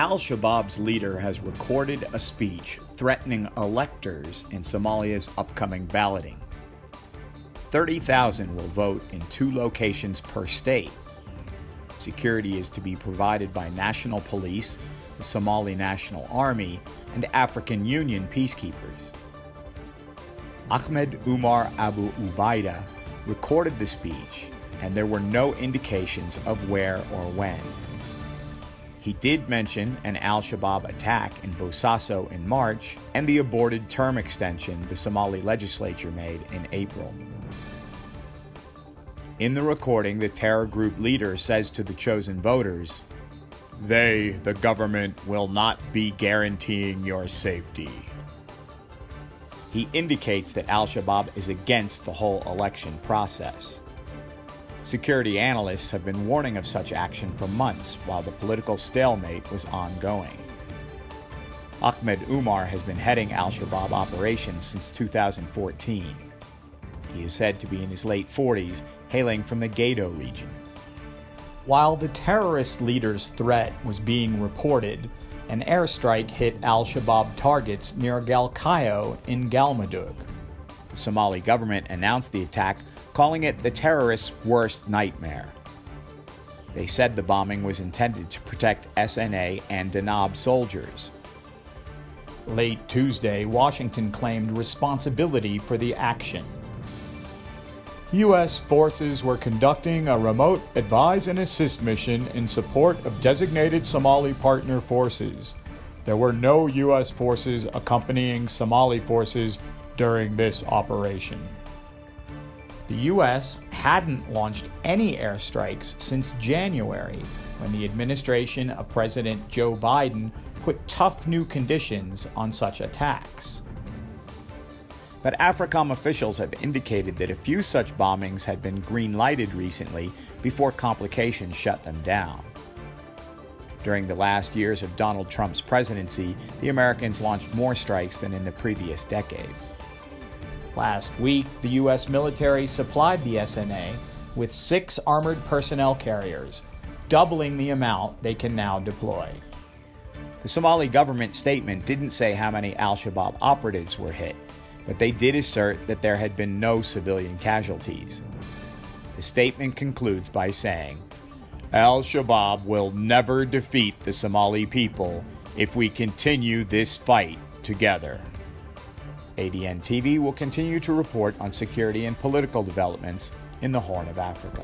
Al-Shabaab's leader has recorded a speech threatening electors in Somalia's upcoming balloting. 30,000 will vote in 2 locations per state. Security is to be provided by national police, the Somali National Army, and African Union peacekeepers. Ahmed Umar Abu Ubaida recorded the speech, and there were no indications of where or when. He did mention an Al-Shabaab attack in Bosaso in March and the aborted term extension the Somali legislature made in April. In the recording, the terror group leader says to the chosen voters, "They, the government, will not be guaranteeing your safety." He indicates that Al-Shabaab is against the whole election process. Security analysts have been warning of such action for months while the political stalemate was ongoing. Ahmed Umar has been heading Al-Shabaab operations since 2014. He is said to be in his late 40s, hailing from the Gedo region. While the terrorist leader's threat was being reported, an airstrike hit Al-Shabaab targets near Galkayo in Galmudug. The Somali government announced the attack, calling it the terrorists' worst nightmare. They said the bombing was intended to protect SNA and Danab soldiers. Late Tuesday, Washington claimed responsibility for the action. U.S. forces were conducting a remote advise and assist mission in support of designated Somali partner forces. There were no U.S. forces accompanying Somali forces during this operation. The U.S. hadn't launched any airstrikes since January, when the administration of President Joe Biden put tough new conditions on such attacks. But AFRICOM officials have indicated that a few such bombings had been green-lighted recently before complications shut them down. During the last years of Donald Trump's presidency, the Americans launched more strikes than in the previous decade. Last week, the U.S. military supplied the SNA with 6 armored personnel carriers, doubling the amount they can now deploy. The Somali government statement didn't say how many Al-Shabaab operatives were hit, but they did assert that there had been no civilian casualties. The statement concludes by saying, "Al-Shabaab will never defeat the Somali people if we continue this fight together." ADN TV will continue to report on security and political developments in the Horn of Africa.